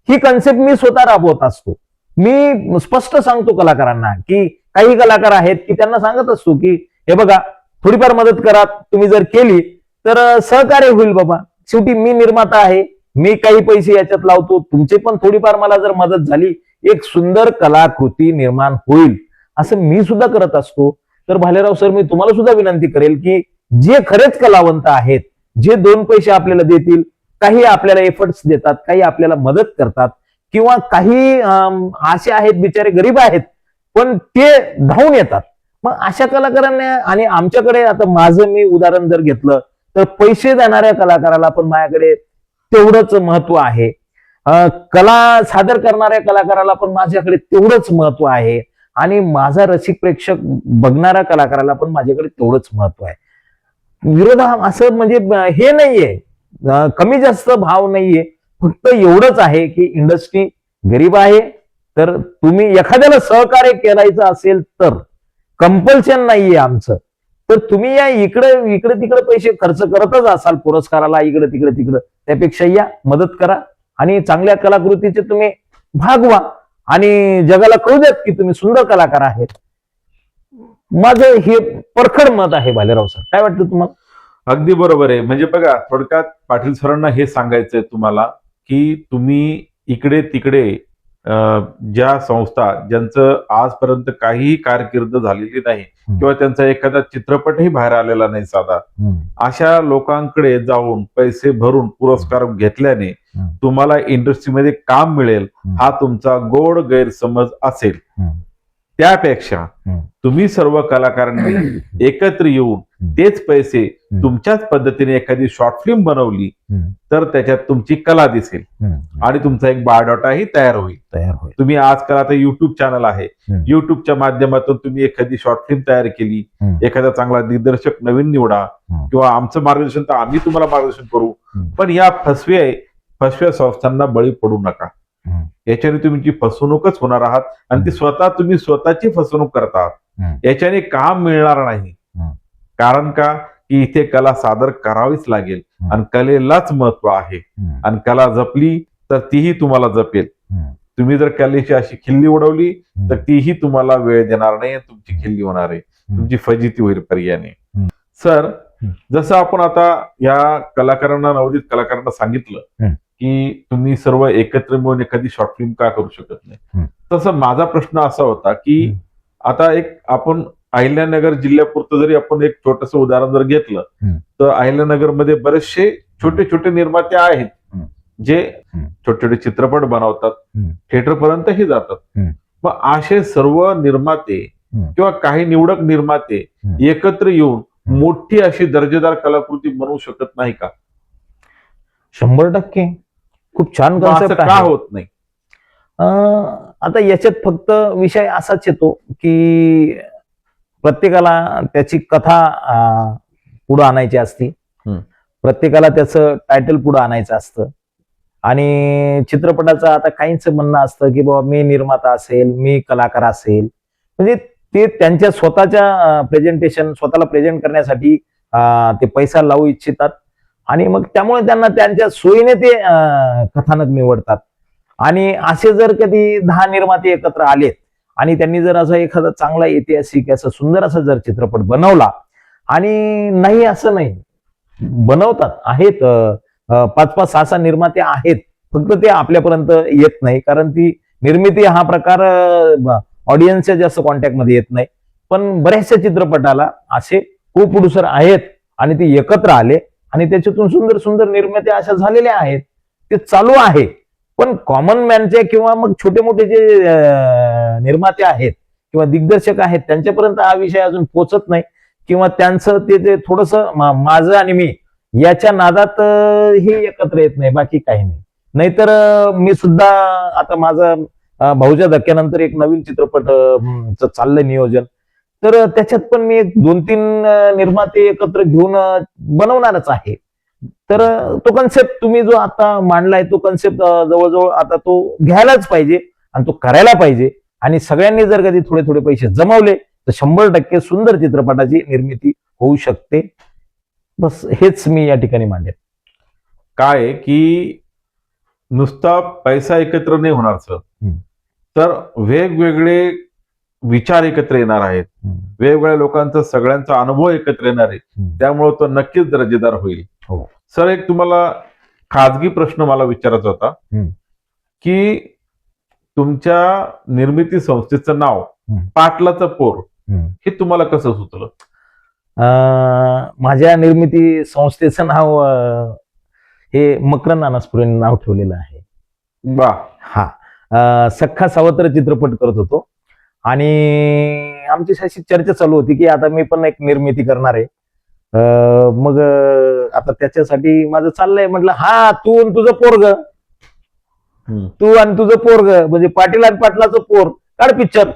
ही कन्सेप्ट मी स्वतः राबवत असतो. मी स्पष्ट सांगतो कलाकारांना की काही कलाकार आहेत की त्यांना सांगत असतो की हे बघा, थोडीफार मदत करा, तुम्ही जर केली तर सहकार्य होईल बाबा. शेवटी मी निर्माता आहे, मी काही पैसे याच्यात लावतो, तुमचे पण थोडीफार मला जर मदत झाली, एक सुंदर कलाकृती निर्माण होईल, असं मी सुद्धा करत असतो. तर भालेराव सर, मी तुम्हाला सुद्धा विनंती करेल की जे खरेच कलावंत आहेत, जे 2 पैसे आपल्याला देतील, काही आपल्याला एफर्ट्स देतात, काही आपल्याला मदत करतात, किंवा काही असे आहेत बिचारे गरीब आहेत पण ते धावून येतात, मग अशा कलाकारांना, आणि आमच्याकडे आता माझं मी उदाहरण जर घेतलं तर पैसे देणाऱ्या कलाकाराला पण माझ्याकडे तेवढंच महत्व आहे. कला सादर करणाऱ्या कलाकाराला पण माझ्याकडे तेवढंच महत्व आहे, आणि माझा रसिक प्रेक्षक बघणाऱ्या कलाकाराला पण माझ्याकडे तेवढंच महत्व आहे. विरोधा असं म्हणजे हे नाहीये, कमी जास्त भाव नाहीये, फक्त एवढंच आहे की इंडस्ट्री गरीब आहे. तर तुम्ही एखाद्याला सहकार्य करायचं असेल तर कंपल्शन नाहीये आमचं, तर तुम्ही या इकडे तिकडे पैसे खर्च करतच असाल पुरस्काराला, इकडे तिकडे, त्यापेक्षा या मदत करा आणि चांगल्या कलाकृतीचे तुम्ही भाग व्हा आणि जगाला कळू द्यात की तुम्ही सुंदर कलाकार आहेत. माझं हे परखड मत आहे. भालेराव सर, काय वाटतं तुम्हाला? अगदी बरोबर आहे. म्हणजे बघा, थोडक्यात पाटील सरांना हे सांगायचंय तुम्हाला की तुम्ही इकडे तिकडे ज्या संस्था ज्यांचं आजपर्यंत काहीही कारकीर्द झालेली नाही किंवा त्यांचा एखादा चित्रपटही बाहेर आलेला नाही साधा, अशा लोकांकडे जाऊन पैसे भरून पुरस्कार घेतल्याने तुम्हाला इंडस्ट्रीमध्ये काम मिळेल हा तुमचा गोड गैरसमज असेल. त्यापेक्षा तुम्ही सर्व कलाकारांनी एकत्र येऊन तेच पैसे तुमच्याच पद्धतीने एखादी शॉर्ट फिल्म बनवली तर त्याच्यात तुमची कला दिसेल आणि तुमचा एक बायोडाटाही तयार होईल. तुम्ही आजकाल आता युट्यूब चॅनल आहे, युट्यूबच्या माध्यमातून तुम्ही एखादी शॉर्ट फिल्म तयार केली, एखादा चांगला दिग्दर्शक नवीन निवडा किंवा आमचं मार्गदर्शन तर आम्ही तुम्हाला मार्गदर्शन करू, पण या फसव्या संस्थांना बळी पडू नका. याच्याने तुमची फसवणूकच होणार आहात आणि ती तुम्ही स्वतःची फसवणूक करतात. याच्याने काम मिळणार नाही. कारण का की इथे कला सादर करावीच लागेल आणि कलेलाच महत्व आहे आणि कला जपली तर तीही तुम्हाला जपेल. तुम्ही जर कलेची अशी खिल्ली उडवली तर तीही तुम्हाला वेळ देणार नाही, तुमची खिल्ली होणार आहे, तुमची फजिती होईल पर्यायाने. सर, जसं आपण आता या कलाकारांना, नवोदित कलाकारांना सांगितलं की तुम्ही सर्व एकत्र मिळून एखादी शॉर्ट फिल्म का करू शकत नाही, तसं माझा प्रश्न असा होता की आता एक आपण अहिल्यानगर जिल्ह्यापुरतं जरी आपण एक छोटस उदाहरण जर घेतलं तर अहिल्यानगरमध्ये बरेचसे छोटे छोटे निर्माते आहेत जे छोटे छोटे चित्रपट बनवतात, थिएटर पर्यंतही जातात. मग असे सर्व निर्माते किंवा काही निवडक निर्माते एकत्र येऊन मोठी अशी दर्जेदार कलाकृती बनवू शकत नाही का? 100%. खूप छान कॉन्सेप्ट का होत नाही? आता याच्यात फक्त विषय असाच येतो की प्रत्येकाला त्याची कथा पुढे आणायची असती, प्रत्येकाला त्याचं टायटल पुढे आणायचं असतं, आणि चित्रपटाचं आता काहींचं म्हणणं असतं की बाबा मी निर्माता असेल, मी कलाकार असेल, म्हणजे ते त्यांच्या स्वतःच्या स्वतःला प्रेझेंट करण्यासाठी ते पैसा लावू इच्छितात आणि मग त्यामुळे त्यांना त्यांच्या सोयीने ते कथानक निवडतात. आणि असे जर कधी 10 निर्माते एकत्र आलेत आणि त्यांनी जर असं एखादा चांगला ऐतिहासिक असं सुंदर असा जर चित्रपट बनवला, आणि नाही असं नाही, बनवतात, आहेत 5-5, 6-6 निर्माते आहेत, फक्त ते आपल्यापर्यंत येत नाही कारण ती निर्मिती हा प्रकार ऑडियन्सच्या जास्त कॉन्टॅक्ट मध्ये येत नाही. पण बऱ्याचशा चित्रपटाला असे को प्रोड्युसर आहेत आणि ते एकत्र आले आणि त्याच्यातून सुंदर सुंदर निर्मिती अशा झालेल्या आहेत, ते चालू आहे. पण कॉमन मॅनचे किंवा मग छोटे मोठे जे निर्माते आहेत किंवा दिग्दर्शक आहेत त्यांच्यापर्यंत हा विषय अजून पोहोचत नाही, किंवा त्यांचं ते थोडस माझं आणि मी याच्या नादात हे एकत्र येत नाही, बाकी काही नाही. नाहीतर मी सुद्धा आता माझं भाऊच्या धक्क्यानंतर एक नवीन चित्रपट चाललंय नियोजन, तर त्याच्यात पण मी 2-3 निर्माते एकत्र घेऊन बनवणारच आहे. तर तो कन्सेप्ट तुम्ही जो आता मांडलाय तो कन्सेप्ट जवळजवळ आता तो घ्यायलाच पाहिजे आणि तो करायला पाहिजे, आणि सगळ्यांनी जर कधी थोडे थोडे पैसे जमवले तर 100% सुंदर चित्रपटाची निर्मिती होऊ शकते. बस हेच मी या ठिकाणी मांडेन. काय की नुसता पैसा एकत्र नाही होणार सर, हम्म. तर वेगवेगळे विचार एकत्र येणार आहेत, वेगवेगळ्या लोकांचा सगळ्यांचा अनुभव एकत्र येणार आहे, त्यामुळे तो नक्कीच दर्जेदार होईल. हो. सर, एक तुम्हाला खाजगी प्रश्न मला विचारायचा होता की तुमच्या निर्मिती संस्थेचं नाव पाटलाचं पोर हे तुम्हाला कसं सुचलं? माझ्या निर्मिती संस्थेचं नाव हे मकरंद अनासपुरेने नाव ठेवलेलं आहे. वा. हा. सख्खा सावत्र चित्रपट करत होतो आणि आमची अशी चर्चा चालू होती की आता मी पण एक निर्मिती करणार आहे. मग आता त्याच्यासाठी माझं चाललंय, म्हटलं हा तू आणि तुझं पोरग, तू आणि तुझं पोरग म्हणजे पाटील आणि पाटलाचं पोर काढ पिक्चर.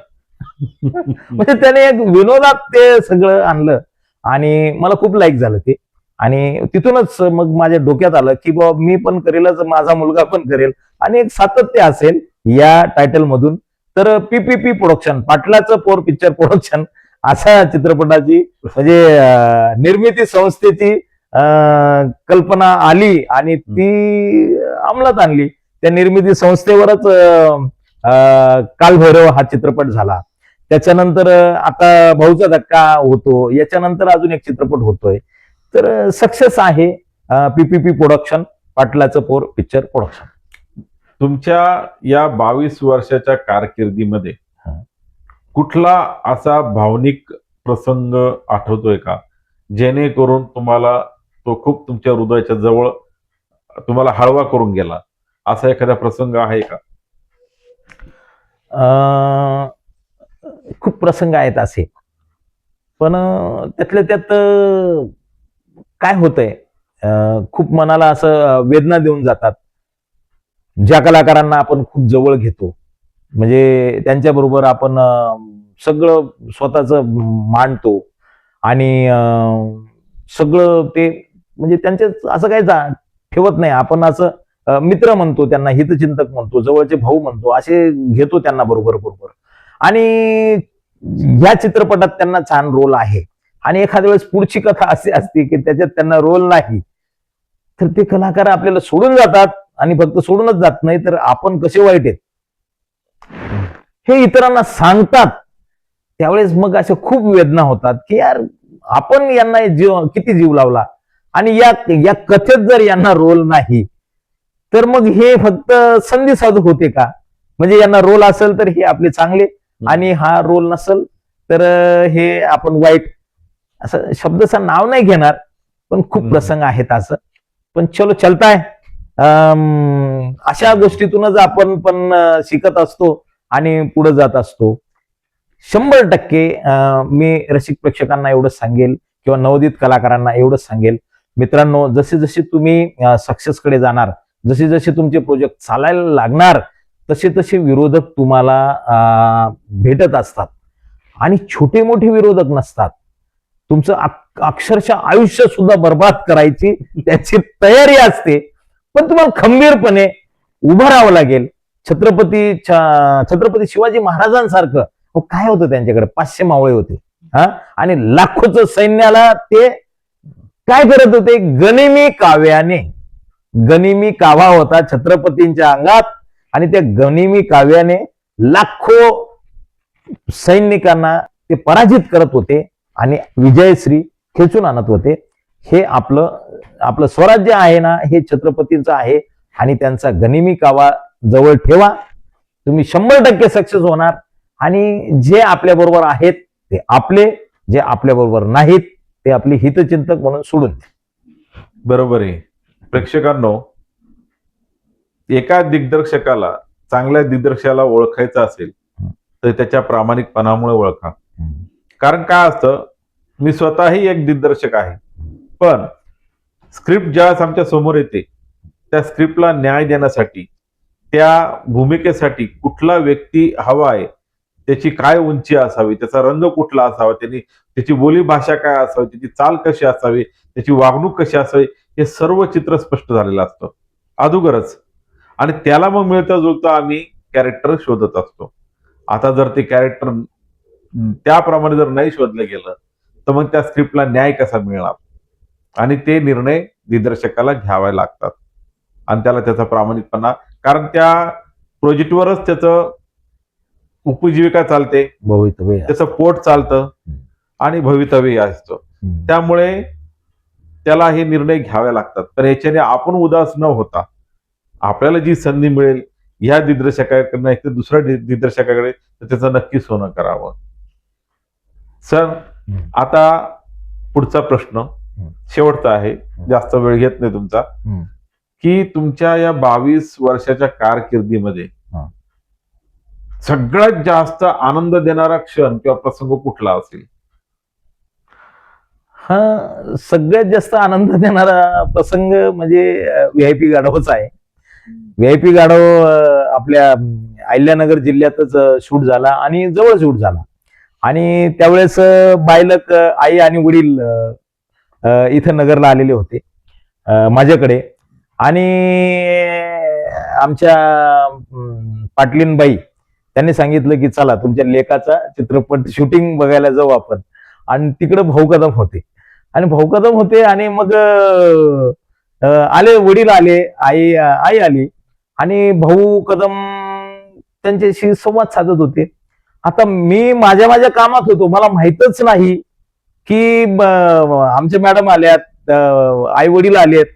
म्हणजे त्याने एक विनोदात ते सगळं आणलं आणि मला खूप लाईक झालं ते. आणि तिथूनच मग माझ्या डोक्यात आलं की बाबा मी पण करेलच, माझा मुलगा पण करेल आणि एक सातत्य असेल या टायटल मधून. तर PPP प्रोडक्शन, पाटलाचं पोर पिक्चर प्रोडक्शन अशा चित्रपटाची म्हणजे निर्मिती संस्थेची कल्पना आली आणि ती अंमलात आणली. त्या निर्मिती संस्थेवरच कालभैरव हा चित्रपट झाला. त्याच्यानंतर आता भाऊचा धक्का होतो, याच्यानंतर अजून एक चित्रपट होतोय. तर सक्सेस आहे PPP प्रोडक्शन, पाटलाचं पोर पिक्चर प्रोडक्शन. तुमच्या या 22 वर्षाच्या कारकिर्दीमध्ये कुठला असा भावनिक प्रसंग आठवतोय का, जेणेकरून तुम्हाला तो खूप तुमच्या हृदयाच्या जवळ तुम्हाला हळवा करून गेला, असा एखादा प्रसंग आहे का? खूप प्रसंग आहेत असे, पण त्यातल्या त्यात काय होतंय, खूप मनाला असं वेदना देऊन जातात. ज्या कलाकारांना आपण खूप जवळ घेतो, म्हणजे त्यांच्याबरोबर आपण सगळं स्वतःच मांडतो आणि सगळं ते म्हणजे त्यांचे असं काही ठेवत नाही. आपण असं मित्र म्हणतो त्यांना, हितचिंतक म्हणतो, जवळचे भाऊ म्हणतो, असे घेतो त्यांना बरोबर बरोबर. आणि या चित्रपटात त्यांना छान रोल आहे आणि एखाद्या वेळेस पुढची कथा अशी असते की त्याच्यात त्यांना रोल नाही, तर ते कलाकार आपल्याला सोडून जातात. आणि फक्त सोडूनच जात नाही, तर आपण कसे वाईट आहेत हे इतरांना सांगतात. त्यावेळेस मग अशा खूप वेदना होतात की यार आपण यांना किती जीव लावला आणि या कथेत जर यांना रोल नाही तर मग हे फक्त संधी साधू होते का? म्हणजे यांना रोल असेल तर हे आपले चांगले आणि हा रोल नसेल तर हे आपण वाईट. असं शब्दाचं नाव नाही घेणार, पण खूप प्रसंग आहेत असं. पण चलो चलताय. अशा गोष्टीतूनच आपण पण शिकत असतो आणि पुढे जात असतो. 100% मी रसिक प्रेक्षकांना एवढंच सांगेल किंवा नवोदित कलाकारांना एवढंच सांगेल, मित्रांनो, जसे जसे तुम्ही सक्सेसकडे जाणार, जसे जसे तुमचे प्रोजेक्ट चालायला लागणार, तसे तसे विरोधक तुम्हाला भेटत असतात आणि छोटे मोठे विरोधक नसतात. तुमचं अक्षरशः आयुष्य सुद्धा बर्बाद करायची त्याची तयारी असते, पण तुम्हाला खंबीरपणे उभं राहावं लागेल. छत्रपती शिवाजी महाराजांसारखं काय होतं, त्यांच्याकडे 500 मावळे होते आणि लाखोचं सैन्याला ते काय करत होते, गनिमी काव्याने. गनिमी कावा होता छत्रपतींच्या अंगात आणि त्या गनिमी काव्याने लाखो सैनिकांना ते पराजित करत होते आणि विजयश्री खेचून आणत होते. हे आपलं स्वराज्य आहे ना, हे छत्रपतींचं आहे आणि त्यांचा गनिमी कावा जवळ ठेवा. तुम्ही 100% सक्सेस होणार आणि जे आपल्या बरोबर आहेत ते आपले, जे आपल्या बरोबर नाहीत ते आपले हितचिंतक म्हणून सोडून द्या. बरोबर आहे. प्रेक्षकांनो, एका दिग्दर्शकाला, चांगल्या दिग्दर्शकाला ओळखायचं असेल तर त्याच्या प्रामाणिकपणामुळे ओळखा. कारण काय असतं, मी स्वतःही एक दिग्दर्शक आहे, पण स्क्रिप्ट ज्यावेळेस आमच्या समोर येते त्या स्क्रिप्टला न्याय देण्यासाठी, त्या भूमिकेसाठी कुठला व्यक्ती हवा आहे, त्याची काय उंची असावी, त्याचा रंग कुठला असावा, त्याची बोली भाषा काय असावी, त्याची चाल कशी असावी, त्याची वागणूक कशी असावी, हे सर्व चित्र स्पष्ट झालेलं असतं अगोदरच. आणि त्याला मग मिळता जुळता आम्ही कॅरेक्टर शोधत असतो. आता जर ते कॅरेक्टर त्याप्रमाणे जर नाही शोधलं गेलं तर मग त्या स्क्रिप्टला न्याय कसा मिळणार, आणि ते निर्णय दिग्दर्शकाला घ्यावे लागतात. आणि त्याला त्याचा प्रामाणिकपणा, कारण त्या प्रोजेक्टवरच त्याचं उपजीविका चालते, भवितव्य त्याचं पोट चालतं आणि भवितव्य असतं. त्यामुळे त्याला हे निर्णय घ्यावे लागतात. तर याच्याने आपण उदास न होता आपल्याला जी संधी मिळेल ह्या दिग्दर्शकाकडे नाही तर दुसऱ्या दिग्दर्शकाकडे, तर त्याचं नक्की सोनं करावं. सर, आता पुढचा प्रश्न शेवटचा आहे, जास्त वेळ घेत नाही तुमचा, की तुमच्या या 22 वर्षाच्या कारकिर्दीमध्ये सगळ्यात जास्त आनंद देणारा क्षण किंवा प्रसंग कुठला असेल? हा, सगळ्यात जास्त आनंद देणारा प्रसंग म्हणजे व्हीआयपी गाढवचा आहे. व्हीआयपी गाढव आपल्या अहिल्यानगर जिल्ह्यातच शूट झाला आणि जवळ शूट झाला. आणि त्यावेळेस बायलक आई आणि वडील इथं नगरला आलेले होते माझ्याकडे. आणि आमच्या पाटलीनबाई त्यांनी सांगितलं की चला तुमच्या लेकाचा चित्रपट शूटिंग बघायला जाऊ आपण. आणि तिकडे भाऊ कदम होते आणि मग आले, वडील आले, आई आली आणि भाऊ कदम त्यांच्याशी संवाद साधत होते. आता मी माझ्या कामात होतो, मला माहितच नाही की आमच्या मॅडम आल्यात, आई वडील आलेत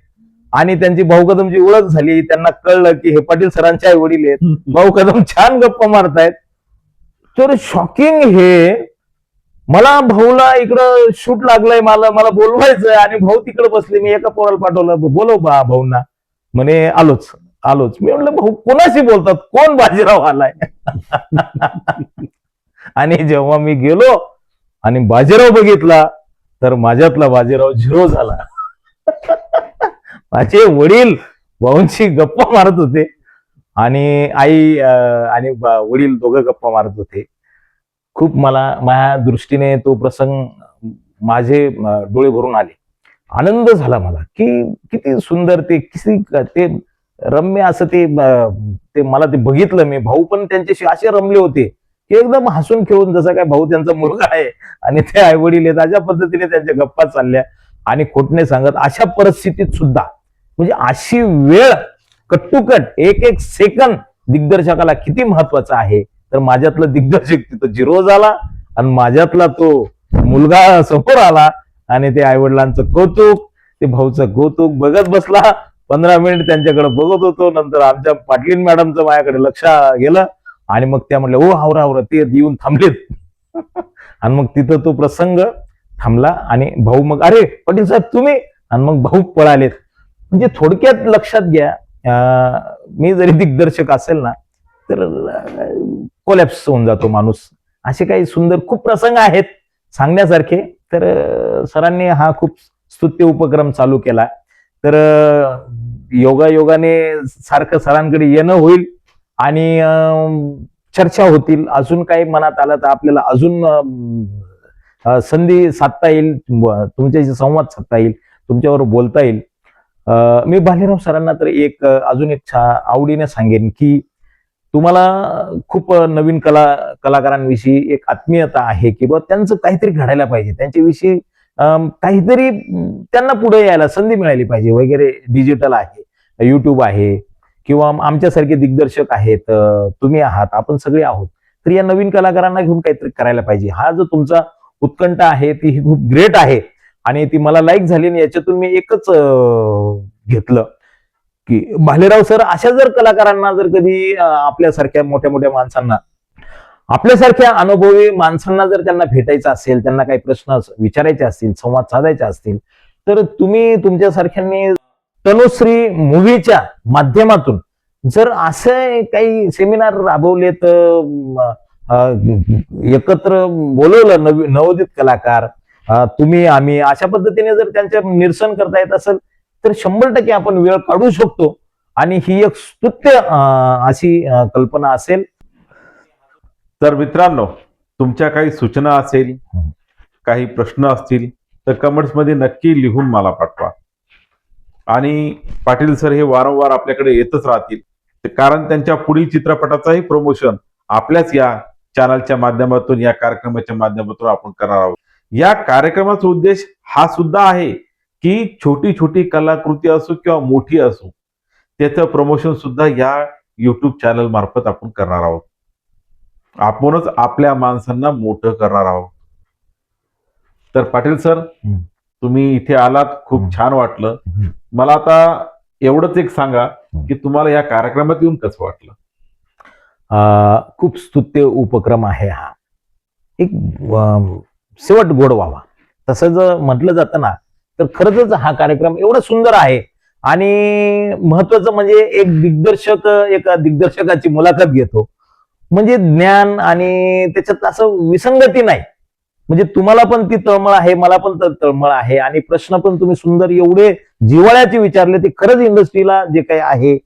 आणि त्यांची भाऊ कदमची ओळख झाली. त्यांना कळलं की हे पाटील सरांचे आई वडील आहेत, भाऊ कदम छान गप्पा मारतायत. तर शॉकिंग हे, मला भाऊला इकडं शूट लागलंय, मला बोलवायचंय आणि भाऊ तिकडे बसले. मी एका पोराला पाठवलं, बोलव भाऊंना. म्हणे आलोच. मी म्हणलं भाऊ कोणाशी बोलतात, कोण बाजीराव आलाय? आणि जेव्हा मी गेलो आणि बाजीराव बघितला तर माझ्यातला बाजीराव झिरो झाला. माझे वडील भाऊंशी गप्पा मारत होते आणि आई आणि वडील दोघं गप्पा मारत होते. खूप माझ्या दृष्टीने तो प्रसंग माझे डोळे भरून आले. आनंद झाला मला की किती सुंदर ते रम्य असं ते मला ते बघितलं मी. भाऊ पण त्यांच्याशी असे रमले होते की एकदम हसून खेळून, जसं काय भाऊ त्यांचा मुलगा आहे आणि ते आई वडील आहेत, अशा पद्धतीने त्यांच्या गप्पा चालल्या. आणि खोटणे सांगत अशा परिस्थितीत सुद्धा, म्हणजे अशी वेळ कट टू कट एक सेकंद दिग्दर्शकाला किती महत्वाचा आहे. तर माझ्यातला दिग्दर्शक तिथं झिरो झाला आणि माझ्यातला तो मुलगा समोर आला आणि ते आईवडिलांचं कौतुक, ते भाऊचं कौतुक बघत बसला. 15 मिनिट त्यांच्याकडे बघत होतो. नंतर आमच्या पाटलीन मॅडमचं माझ्याकडे लक्ष गेलं आणि मग त्या म्हणल्या, ओ हावरा ते येऊन थांबलेत. आणि मग तिथं तो प्रसंग थांबला आणि भाऊ मग, अरे पाटील साहेब तुम्ही, आणि मग भाऊ पळालेत. म्हणजे थोडक्यात लक्षात घ्या, मी जरी दिग्दर्शक असेल ना तर कोलॅप्स होऊन जातो माणूस. असे काही सुंदर खूप प्रसंग आहेत सांगण्यासारखे. तर सरांनी हा खूप स्तुत्य उपक्रम चालू केला. तर योगायोगाने सारखं सरांकडे येणं होईल आणि चर्चा होतील. अजून काही मनात आलं तर आपल्याला अजून संधी साधता येईल, तुमच्याशी संवाद साधता येईल, तुमच्यावर बोलता येईल. मी भालेराव सरांना तर अजून एक आवडीने सांगेन की तुम्हाला खूप नवीन कलाकारांविषयी एक आत्मीयता आहे की बा त्यांचं काहीतरी घडायला पाहिजे, त्यांच्याविषयी काहीतरी त्यांना पुढे यायला संधी मिळाली पाहिजे वगैरे. डिजिटल आहे, युट्यूब आहे किंवा आमच्यासारखे दिग्दर्शक आहेत, तुम्ही आहात, आपण सगळे आहोत. तर या नवीन कलाकारांना घेऊन काहीतरी करायला पाहिजे. हा जो तुमचा उत्कंठा आहे ती खूप ग्रेट आहे आणि ती मला लाईक झाली. आणि याच्यातून मी एकच घेतलं की भालेराव सर अशा जर कलाकारांना जर कधी आपल्यासारख्या मोठ्या मोठ्या माणसांना, आपल्यासारख्या अनुभवी माणसांना जर त्यांना भेटायचं असेल, त्यांना काही प्रश्न विचारायचे असतील, संवाद साधायचे असतील, तर तुम्ही तुमच्यासारख्यांनी तनुश्री मूव्हीच्या माध्यमातून जर असे काही सेमिनार राबवले, तर एकत्र बोलवलं नवोदित कलाकार, तुम्ही आम्ही, अशा पद्धतीने जर त्यांचं निरसन करता येत असेल तर 100% आपण वेळ काढू शकतो. आणि ही एक स्तुत्य अशी कल्पना असेल. तर मित्रांनो, तुमच्या काही सूचना असेल, काही प्रश्न असतील तर कमेंट्स मध्ये नक्की लिहून मला पाठवा. आणि पाटील सर हे वारंवार आपल्याकडे येतच राहतील, कारण त्यांच्या पुढील चित्रपटाचाही प्रमोशन आपल्याच या चॅनलच्या माध्यमातून, या कार्यक्रमाच्या माध्यमातून आपण करणार आहोत. या कार्यक्रमाचा उद्देश हा सुद्धा आहे की छोटी छोटी कलाकृती असो किंवा मोठी असो, त्याचं प्रमोशन सुद्धा या युट्यूब चॅनल मार्फत आपण करणार आहोत. आपणच आपल्या माणसांना मोठं करणार आहोत. तर पाटील सर, तुम्ही इथे आलात, खूप छान वाटलं. मला आता एवढंच एक सांगा की तुम्हाला या कार्यक्रमात येऊन कसं वाटलं? खूप स्तुत्य उपक्रम आहे हा. एक शेवट गोड व्हावा तसं जर म्हटलं जातं ना, तर खरंच हा कार्यक्रम एवढा सुंदर आहे. आणि महत्वाचं म्हणजे एका दिग्दर्शकाची मुलाखत घेतो म्हणजे ज्ञान आणि त्याच्यात असं विसंगती नाही. म्हणजे तुम्हाला पण ती तळमळ आहे, मला पण तळमळ आहे, आणि प्रश्न पण तुम्ही सुंदर एवढे जिव्हाळ्याचे विचारले. ते खरंच इंडस्ट्रीला जे काही आहे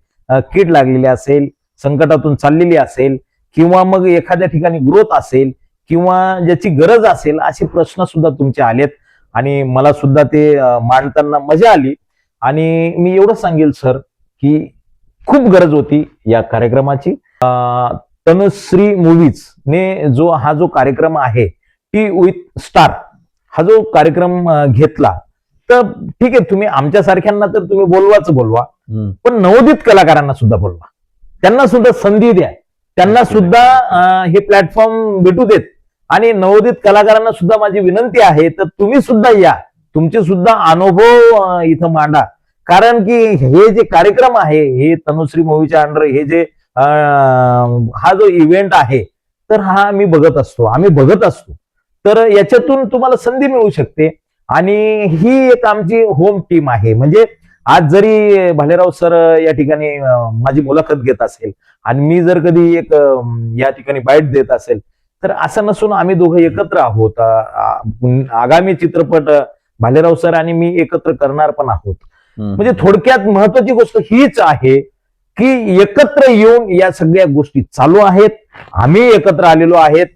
कीड लागलेली असेल, संकटातून चाललेली असेल, किंवा मग एखाद्या ठिकाणी ग्रोथ असेल, किंवा ज्याची गरज असेल, असे प्रश्न सुद्धा तुमचे आलेत. आणि मला सुद्धा ते मांडताना मजा आली. आणि मी एवढं सांगेल सर की खूप गरज होती या कार्यक्रमाची. तनुश्री मूव्हीज ने हा जो कार्यक्रम आहे टी विथ स्टार, हा जो कार्यक्रम घेतला, तर ठीक आहे, तुम्ही आमच्यासारख्यांना तर तुम्ही बोलवा, पण नवोदित कलाकारांना सुद्धा बोलवा, त्यांना सुद्धा संधी द्या, त्यांना सुद्धा हे प्लॅटफॉर्म भेटू देत. आणि नवोदित कलाकारांना सुद्धा माझी विनंती आहे, तर तुम्ही सुद्धा या, तुमचे सुद्धा अनुभव इथं मांडा. कारण की हे जे कार्यक्रम आहे, हे तनुश्री मूव्हीच्या अंडर हे जे हा जो इव्हेंट आहे, तर हा आम्ही बघत असतो. तर याच्यातून तुम्हाला संधी मिळू शकते. आणि ही एक आमची होम टीम आहे. म्हणजे आज जरी भालेराव सर या ठिकाणी माझी मुलाखत घेत असेल आणि मी जर कधी एक या ठिकाणी बाईट देत असेल, तर असं नसून आम्ही दोघं एकत्र आहोत. आगामी चित्रपट भालेराव सर आणि मी एकत्र करणार पण आहोत. म्हणजे थोडक्यात महत्वाची गोष्ट हीच आहे की एकत्र येऊन या सगळ्या गोष्टी चालू आहेत. आम्ही एकत्र आलेलो आहेत.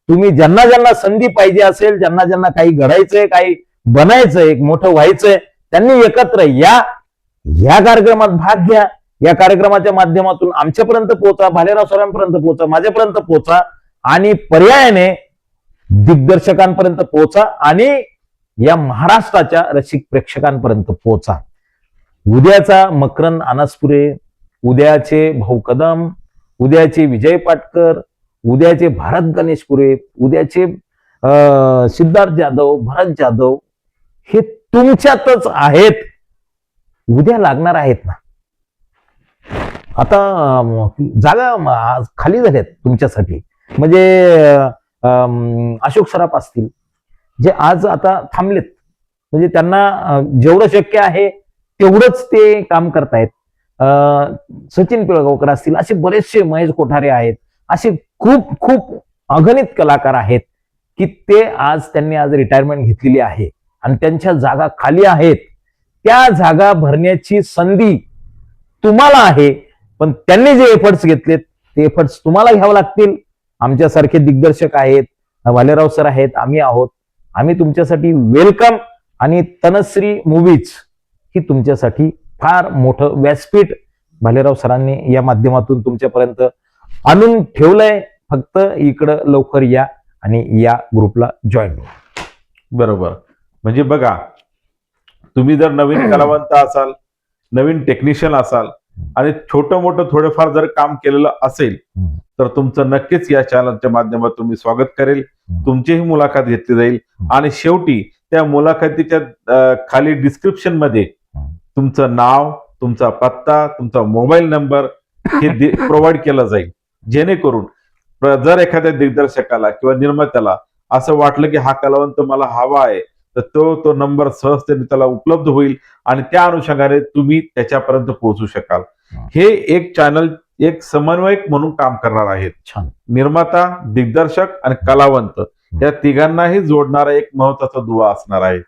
तुम्ही ज्यांना ज्यांना संधी पाहिजे असेल, ज्यांना ज्यांना काही घडायचंय, काही बनायचंय, एक मोठं व्हायचंय, त्यांनी एकत्र या कार्यक्रमात भाग घ्या. या कार्यक्रमाच्या माध्यमातून आमच्यापर्यंत पोहोचा, भालेराव सरांपर्यंत पोहोचा, माझ्यापर्यंत पोहोचा, आणि पर्यायाने दिग्दर्शकांपर्यंत पोहोचा, आणि या महाराष्ट्राच्या रसिक प्रेक्षकांपर्यंत पोहोचा. उद्याचा मकरंद अनासपुरे, उद्याचे भाऊ कदम, उद्याचे विजय पाटकर, उद्याचे भारत गणेशपुरे, उद्याचे सिद्धार्थ जाधव, भरत जाधव, हे तुमच्यातच आहेत. उद्या लागणार आहेत ना. आता जागा खाली झाल्यात तुमच्यासाठी. म्हणजे अशोक सराफ असतील, जे आज आता थांबलेत, म्हणजे त्यांना जेवढं शक्य आहे तेवढंच ते काम करतायत. सचिन पिळगावकर असतील, असे बरेचसे, महेश कोठारे आहेत, असे खूप खूप अगणित कलाकार आहेत की त्यांनी आज रिटायरमेंट घेतलेली आहे आणि त्यांच्या जागा खाली आहेत. त्या जागा भरण्याची संधी तुम्हाला आहे, पण त्यांनी जे एफर्ट्स घेतलेत ते एफर्ट्स तुम्हाला घ्यावं लागतील. आमच्यासारखे दिग्दर्शक आहेत, भालेराव सर आहेत, आम्ही आहोत. आम्ही तुमच्यासाठी वेलकम. आणि तनुश्री मूव्हीज ही तुमच्यासाठी फार मोठं व्यासपीठ भालेराव सरांनी या माध्यमातून तुमच्यापर्यंत आणून ठेवलंय. फक्त इकडं लवकर या आणि या ग्रुपला जॉईन व्हा. बरोबर. म्हणजे बघा, तुम्ही जर नवीन कलावंत असाल, नवीन टेक्निशियन असाल, आणि छोटं मोठं थोडंफार जर काम केलेलं असेल, तर तुमचं नक्कीच या चॅनलच्या माध्यमातून मी स्वागत करेल. तुमचीही मुलाखत घेतली जाईल. आणि शेवटी त्या मुलाखतीच्या खाली डिस्क्रिप्शन मध्ये तुमचं नाव, तुमचा पत्ता, तुमचा मोबाईल नंबर हे प्रोव्हाइड केलं जाईल. जेणेकरून जर एखाद्या दिग्दर्शकाला किंवा निर्मात्याला असं वाटलं की हा कलावंत मला हवा आहे, तर तो नंबर सहजतेने त्याला उपलब्ध होईल आणि त्या अनुषंगाने तुम्ही त्याच्यापर्यंत पोहोचू शकाल. हे एक चॅनल एक समन्वयक म्हणून काम करणार आहेत. छान. निर्माता, दिग्दर्शक आणि कलावंत या तिघांनाही जोडणारा एक महत्वाचा दुवा असणार आहे.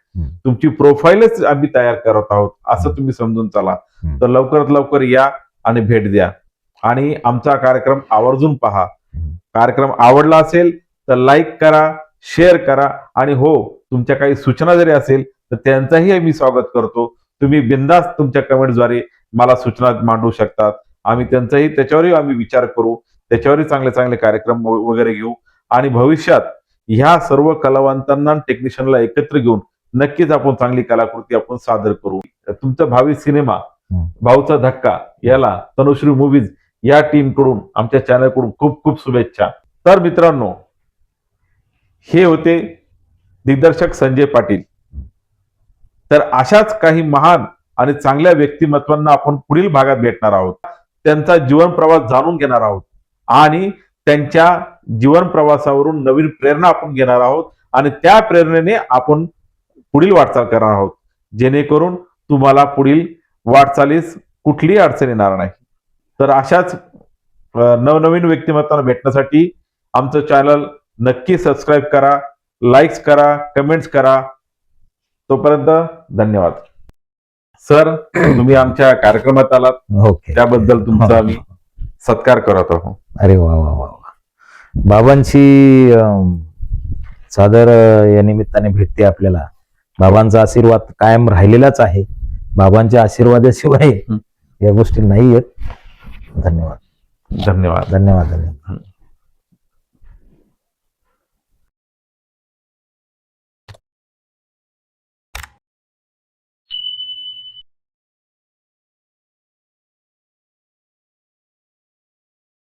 तुमची प्रोफाईलच आम्ही तयार करत आहोत असं तुम्ही समजून चला. तर लवकरात लवकर या आणि भेट द्या आणि आमचा कार्यक्रम आवर्जून पहा. कार्यक्रम आवडला असेल तर लाईक करा, शेअर करा, आणि हो, तुमच्या काही सूचना जरी असेल तर त्यांचाही आम्ही स्वागत करतो. तुम्ही बिनधास्त तुमच्या कमेंटद्वारे मला सूचना मांडू शकतात. आम्ही त्याच्यावरही आम्ही विचार करू, त्याच्यावरही चांगले चांगले कार्यक्रम वगैरे घेऊ. आणि भविष्यात ह्या सर्व कलावंतांना, टेक्निशियनला एकत्र घेऊन नक्कीच आपण चांगली कलाकृती आपण सादर करू. तुमचा भावी सिनेमा भाऊचा धक्का याला तनुश्री मूवीज या टीम कडून, आमच्या चॅनल कडून खूप खूप शुभेच्छा. तर मित्रांनो, हे होते दिग्दर्शक संजय पाटील. तर अशाच काही महान आणि चांगल्या व्यक्तिमत्वांना आपण पुढील भागात भेटणार आहोत. त्यांचा जीवन प्रवास जाणून घेणार आहोत आणि त्यांच्या जीवन प्रवासावरून नवीन प्रेरणा आपण घेणार आहोत आणि त्या प्रेरणेने आपण पुढील वाटचाल करणार आहोत, जेणेकरून तुम्हाला पुढील वाटचालीस कुठलीही अडचण येणार नाही. तर अशाच नवनवीन व्यक्तिमत्वांना भेटण्यासाठी आमचं चॅनल नक्की सबस्क्राईब करा, लाईक्स करा, कमेंट्स करा. तोपर्यंत धन्यवाद. सर, तुम्ही आमच्या कार्यक्रमात आलात, ओके, त्याबद्दल तुमचा आम्ही सत्कार करत आहोत. अरे वा वा वा वा. बाबांची सादर या निमित्ताने भेटते आपल्याला. बाबांचा आशीर्वाद कायम राहिलेलाच आहे. बाबांच्या आशीर्वादाशिवाय या गोष्टी नाही आहेत. धन्यवाद धन्यवाद. धन्यवाद धन्यवाद.